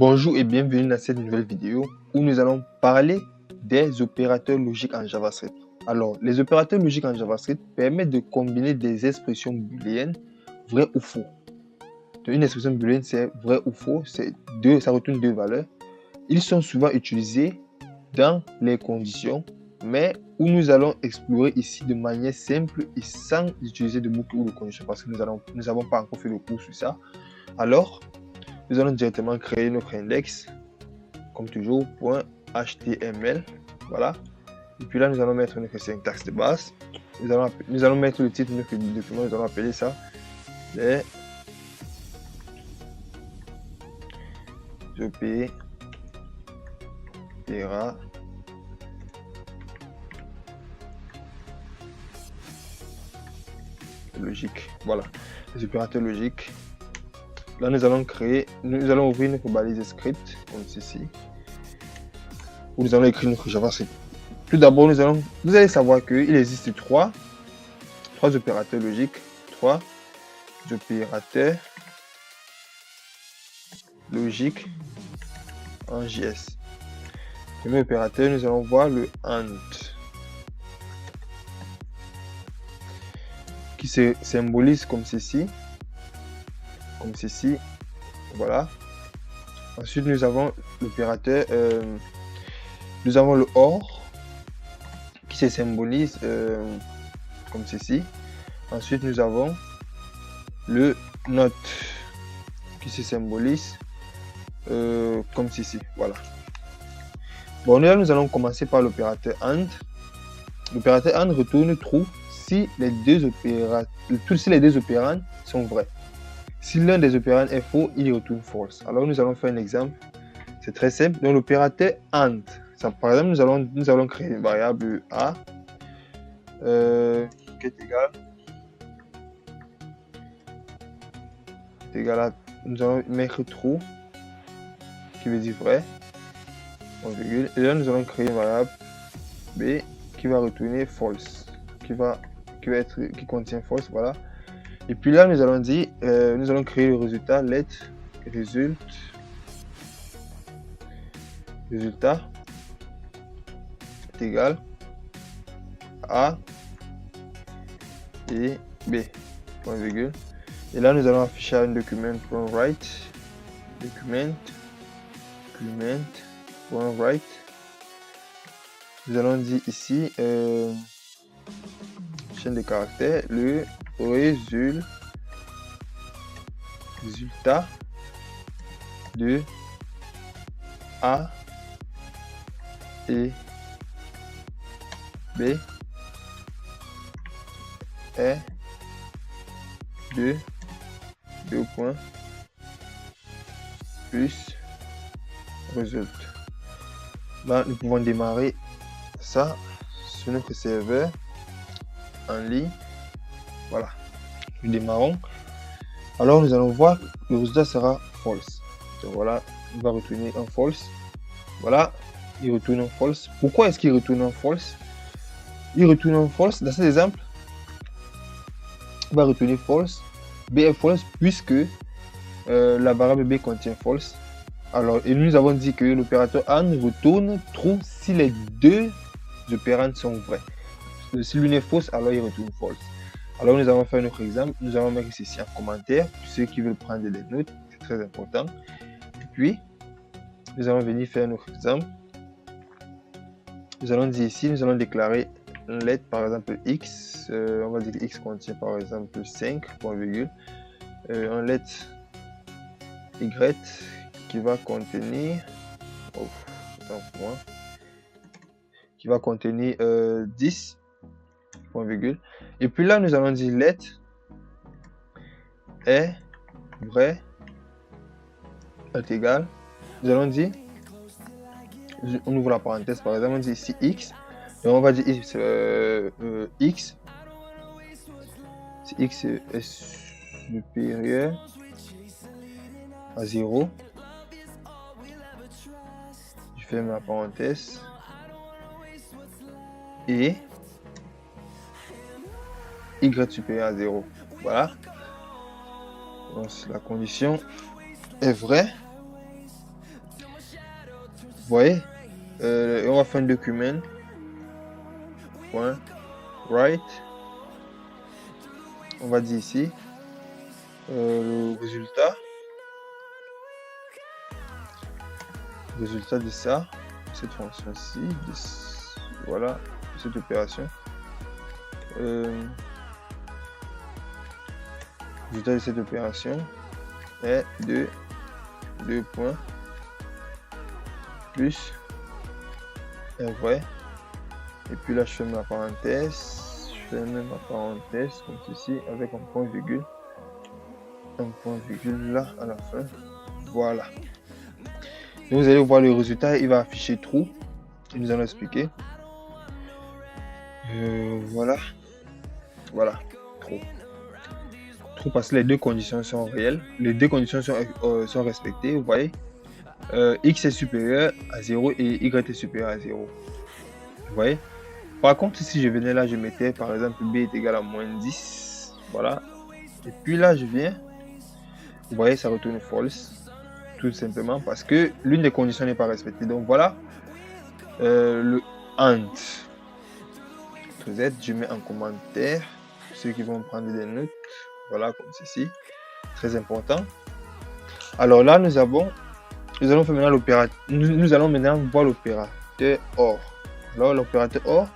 Bonjour et bienvenue dans cette nouvelle vidéo où nous allons parler des opérateurs logiques en JavaScript. Alors, les opérateurs logiques en JavaScript permettent de combiner des expressions booléennes vrai ou faux. Donc, une expression booléenne, c'est vrai ou faux, ça retourne deux valeurs. Ils sont souvent utilisés dans les conditions, mais où nous allons explorer ici de manière simple et sans utiliser de boucle ou de condition parce que nous n'avons pas encore fait le cours sur ça. Alors, nous allons directement créer notre index, comme toujours, .html, voilà. Et puis là, nous allons mettre notre syntaxe de base. Nous allons mettre le titre de notre document, nous allons appeler ça les opérateurs logiques. Voilà, les opérateurs logiques. Là, nous allons ouvrir notre balise script, comme ceci, où nous allons écrire notre JavaScript. Tout d'abord, vous allez savoir qu'il existe trois opérateurs logiques, trois opérateurs logiques en JS. Le premier opérateur, nous allons voir le AND, qui se symbolise comme ceci, voilà. Ensuite, nous avons l'opérateur, nous avons le OR, qui se symbolise comme ceci. Ensuite, nous avons le NOT, qui se symbolise comme ceci, voilà. Bon, là, nous allons commencer par l'opérateur AND. L'opérateur AND retourne true si les deux opérands sont vrais. Si l'un des opérands est faux, il retourne false. Alors, nous allons faire un exemple. C'est très simple. Donc, l'opérateur AND, par exemple, nous allons créer une variable A qui est égale à, nous allons mettre true, qui veut dire vrai, et là, nous allons créer une variable B qui va retourner false, qui contient false, voilà. Et puis là, nous allons dire, nous allons créer le résultat let résultat est égal à et B, point virgule. Et là, nous allons afficher un document.write, document.write. Nous allons dire ici, chaîne de caractères, le résultat de A et B est de 2 points plus result. Là, nous pouvons démarrer ça sur notre serveur en ligne. Voilà, nous démarrons. Alors, nous allons voir que le résultat sera false. Donc voilà, il va retourner un false. Voilà, il retourne un false. Pourquoi est-ce qu'il retourne un false? Il retourne un false. Dans cet exemple, il va retourner false. B est false puisque la variable B contient false. Alors, et nous avons dit que l'opérateur AND retourne true si les deux opérands sont vrais. Si l'une est fausse, alors il retourne false. Alors, nous allons faire notre exemple. Nous allons mettre ceci en commentaire pour ceux qui veulent prendre des notes. C'est très important. Et puis, nous allons venir faire notre exemple. Nous allons dire ici, nous allons déclarer une lettre, par exemple X. On va dire que X contient par exemple 5, point virgule. Une lettre Y qui va contenir, qui va contenir 10, point virgule. Et puis là, nous allons dire let est vrai est égal. Nous allons dire, on ouvre la parenthèse, par exemple, on dit ici X. Et on va dire X. Si X est supérieur à 0. Je ferme la parenthèse. Et Y supérieur à 0. Voilà. Donc, la condition est vraie. voyez, on va faire un document. Point write. On va dire ici le résultat de ça, cette fonction-ci, voilà, cette opération. Résultat de cette opération est de 2 points plus est vrai. Et puis là, je ferme la parenthèse. Je ferme ma parenthèse comme ceci avec un point virgule. Un point virgule là à la fin. Voilà. Donc, vous allez voir le résultat. Il va afficher true. Et nous allons expliquer. Voilà. Voilà. True. True parce que les deux conditions sont réelles. Les deux conditions sont respectées. Vous voyez. X est supérieur à 0 et Y est supérieur à 0. Vous voyez. Par contre, si je venais là, je mettais par exemple B est égal à moins 10. Voilà. Et puis là, je viens. Vous voyez, ça retourne false. Tout simplement parce que l'une des conditions n'est pas respectée. Donc voilà. Le AND. Je mets en commentaire. Ceux qui vont prendre des notes. Voilà, comme ceci. Très important. Alors là, nous allons faire maintenant l'opérateur. Nous allons maintenant voir l'opérateur OR. Alors, l'opérateur OR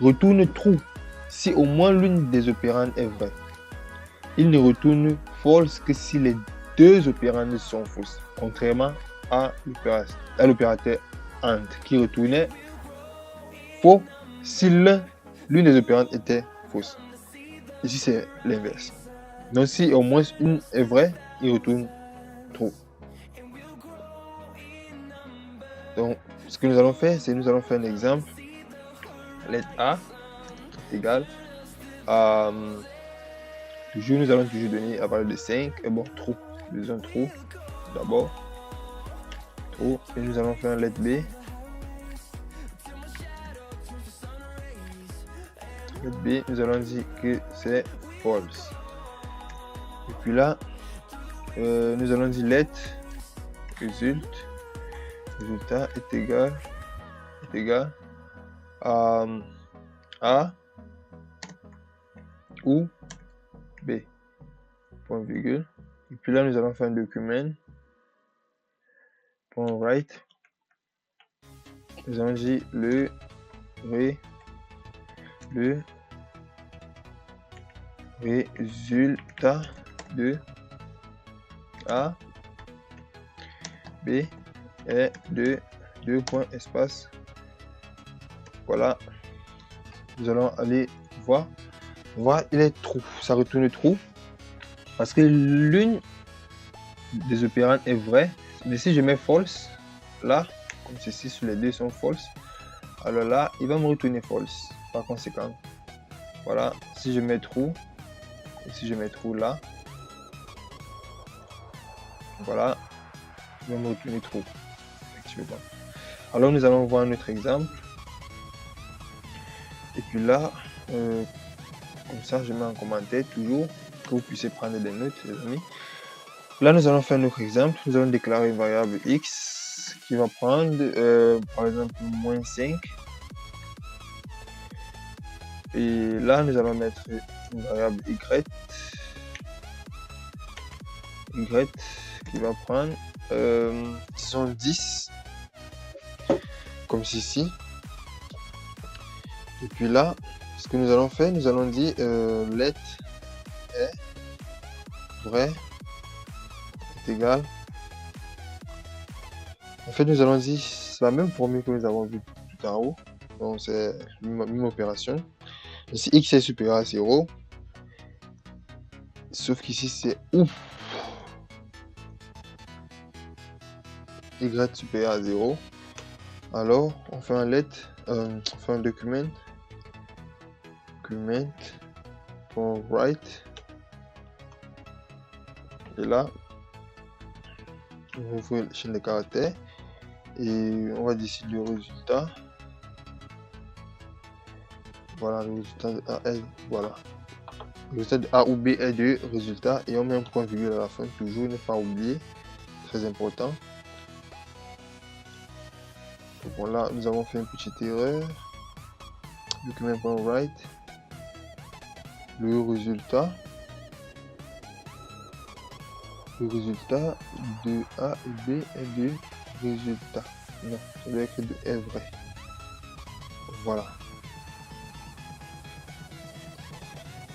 retourne true si au moins l'une des opérandes est vraie. Il ne retourne false que si les deux opérandes sont fausses, contrairement à l'opérateur AND qui retournait faux si l'une des opérandes était fausse. Ici, c'est l'inverse. Donc, si au moins une est vraie, il retourne true. Donc, ce que nous allons faire, c'est nous allons faire un exemple. Lettre A est égale à toujours, nous allons toujours donner à valeur de 5. Et bon, true. Besoin true. D'abord. True. Et nous allons faire lettre B. Lettre B, nous allons dire que c'est false. Et puis là, nous allons dire lettre résultat est égal à A ou B. Point virgule. Et puis là, nous allons faire un document. Point write. Nous allons dire le résultat de A, B est de 2 points espace. Voilà. Nous allons aller voir. Il est true. Ça retourne true. Parce que l'une des opérandes est vraie. Mais si je mets false, là, comme ceci, sur les deux sont false, alors là, il va me retourner false. Par conséquent, voilà. Si je mets true, et si je mets true là, voilà, il va me retourner true. Effectivement. Alors, nous allons voir un autre exemple. Et puis là, comme ça, je mets en commentaire toujours que vous puissiez prendre des notes, les amis. Là, nous allons faire un autre exemple. Nous allons déclarer une variable x qui va prendre, par exemple, moins 5. Et là, nous allons mettre une variable y qui va prendre, disons 10, comme ceci. Et puis là, ce que nous allons faire, nous allons dire let est vrai est égal. En fait, nous allons dire c'est la même formule que nous avons vu tout en haut. Donc, c'est la même opération. Ici, x est supérieur à 0. Sauf qu'ici, c'est ou y supérieur à 0. Alors, on fait un let, on fait un document pour write. Et là, on ouvre la chaîne de caractères et on va décider le résultat. Voilà, le résultat de A est, voilà. Le résultat de A ou B est de résultat et on met un point virgule à la fin, toujours ne pas oublier, très important. Voilà, nous avons fait une petite erreur. Document.write. Le résultat de A et B est de résultat. Non, ça doit être de est vrai. Voilà.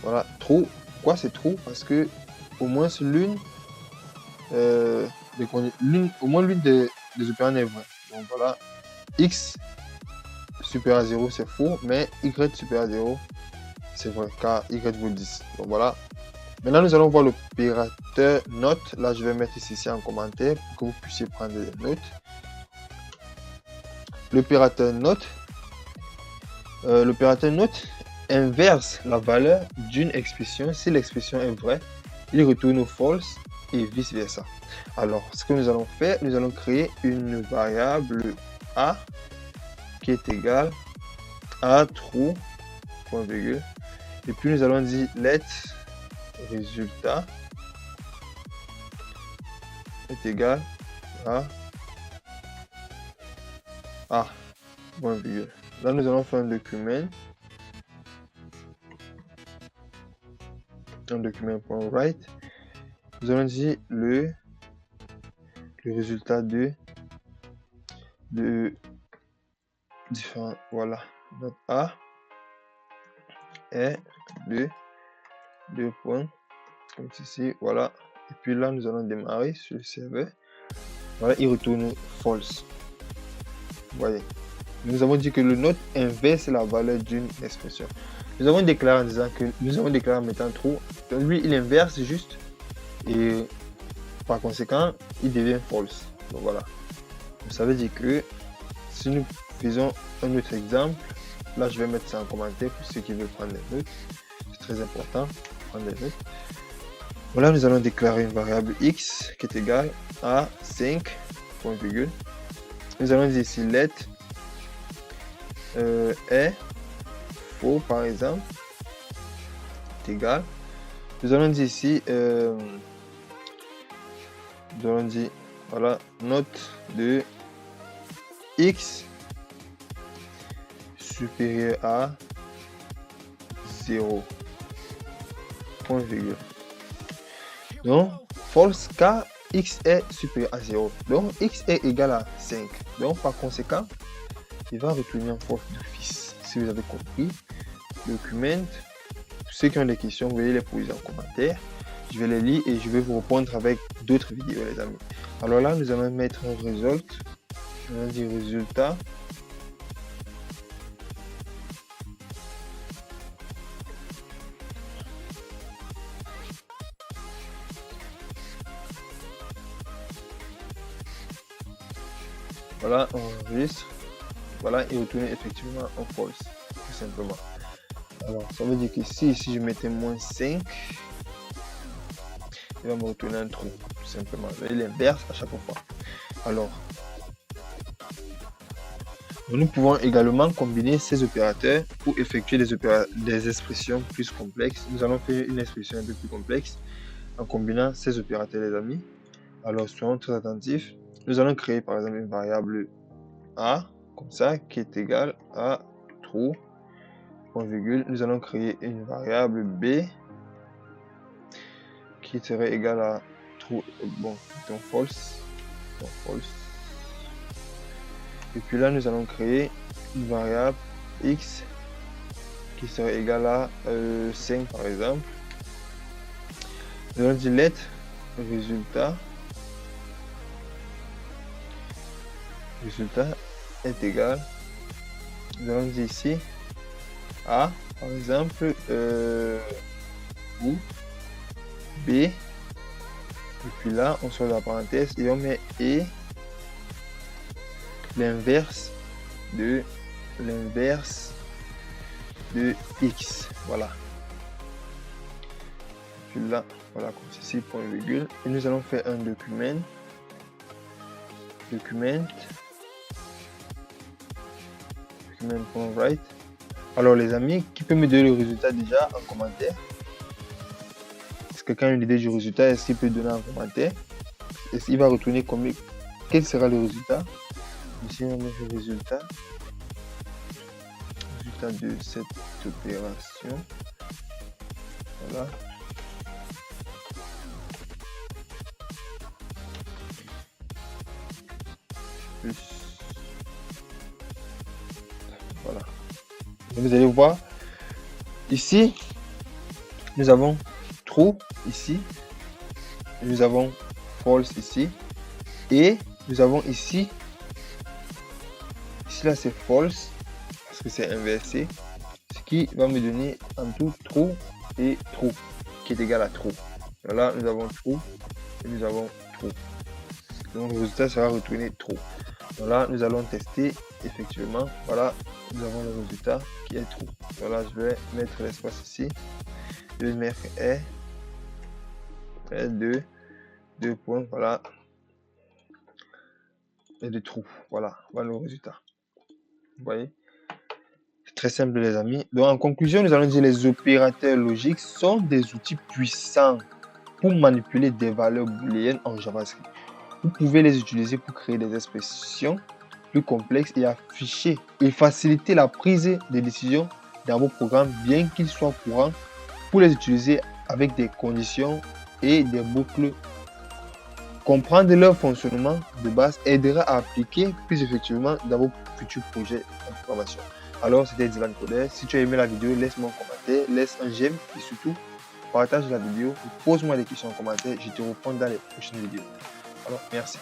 Voilà, true. Pourquoi c'est true? Parce que au moins l'une des opérandes est vraie. Donc voilà, x supérieur à 0 c'est faux, mais y supérieur à 0 c'est vrai, car y vaut 10. Donc voilà. Maintenant nous allons voir l'opérateur note. Là je vais mettre ici en commentaire pour que vous puissiez prendre des notes. L'opérateur note inverse la valeur d'une expression. Si l'expression est vraie, il retourne false et vice versa. Alors, ce que nous allons faire, nous allons créer une variable a qui est égale à true, point virgule, et puis nous allons dire let résultat est égal à a, point virgule. Là, nous allons faire un document.write. Nous allons dire le résultat de différents, voilà, notre A est de 2 points, comme ceci, voilà. Et puis là, nous allons démarrer sur le serveur. Voilà, il retourne false. Vous voyez. Nous avons dit que le note inverse la valeur d'une expression. Nous avons déclaré en disant que nous avons déclaré en mettant true. Donc lui, il inverse juste et par conséquent, il devient false. Donc voilà. Ça veut dire que si nous faisons un autre exemple, là je vais mettre ça en commentaire pour ceux qui veulent prendre des notes. C'est très important de prendre des notes. Voilà, nous allons déclarer une variable x qui est égale à 5, point virgule. Nous allons dire ici let est faux par exemple, est égal. Nous allons dire ici, nous allons dire voilà, note de x supérieur à 0, point virgule. Donc false car x est supérieur à 0. Donc x est égal à 5. Donc par conséquent, il va retourner en false d'office. Si vous avez compris, document. Ceux qui ont des questions, vous veuillez les poser en commentaire. Je vais les lire et je vais vous répondre avec d'autres vidéos, les amis. Alors là, nous allons mettre un result. On va dire résultat. Voilà, on enregistre. Voilà, et retourner effectivement en false, tout simplement. Alors, ça veut dire que si je mettais moins 5, il va me retourner un trou, tout simplement. Il inverse à chaque fois. Alors, nous pouvons également combiner ces opérateurs pour effectuer des expressions plus complexes. Nous allons faire une expression un peu plus complexe en combinant ces opérateurs, les amis. Alors, soyons très attentifs. Nous allons créer par exemple une variable a, comme ça, qui est égale à true, point virgule. Nous allons créer une variable b qui serait égale à true, bon, donc false, et puis là nous allons créer une variable x qui serait égale à 5 par exemple. Nous allons dire let résultat est égal, nous allons dire ici a par exemple ou b, et puis là on sort la parenthèse et on met et l'inverse de x, voilà. Et puis là voilà, comme ceci, point virgule, et nous allons faire un document.write. Alors les amis, qui peut me donner le résultat déjà en commentaire? Est-ce que quelqu'un a une idée du résultat? Est-ce qu'il peut donner en commentaire? Est-ce qu'il va retourner combien? Quel sera le résultat? Ici, on met le résultat de cette opération. Voilà. Plus. Voilà. Et vous allez voir, ici, nous avons true ici, nous avons false ici, et nous avons ici là c'est false, parce que c'est inversé, ce qui va me donner en tout true et true, qui est égal à true. Voilà, nous avons true et nous avons true. Donc le résultat sera retourné true. Voilà, nous allons tester effectivement. Voilà, nous avons le résultat qui est true. Voilà, je vais mettre l'espace ici. Je vais mettre deux points, voilà. Et de true. Voilà, voilà le résultat. Vous voyez? C'est très simple les amis. Donc en conclusion, nous allons dire les opérateurs logiques sont des outils puissants pour manipuler des valeurs booléennes en JavaScript. Vous pouvez les utiliser pour créer des expressions plus complexes et afficher et faciliter la prise de décision dans vos programmes, bien qu'ils soient courants pour les utiliser avec des conditions et des boucles. Comprendre leur fonctionnement de base aidera à appliquer plus effectivement dans vos futurs projets en programmation. Alors, c'était Dylan Coder. Si tu as aimé la vidéo, laisse-moi un commentaire, laisse un j'aime et surtout, partage la vidéo, pose-moi des questions en commentaire. Je te réponds dans les prochaines vidéos. Alors, merci.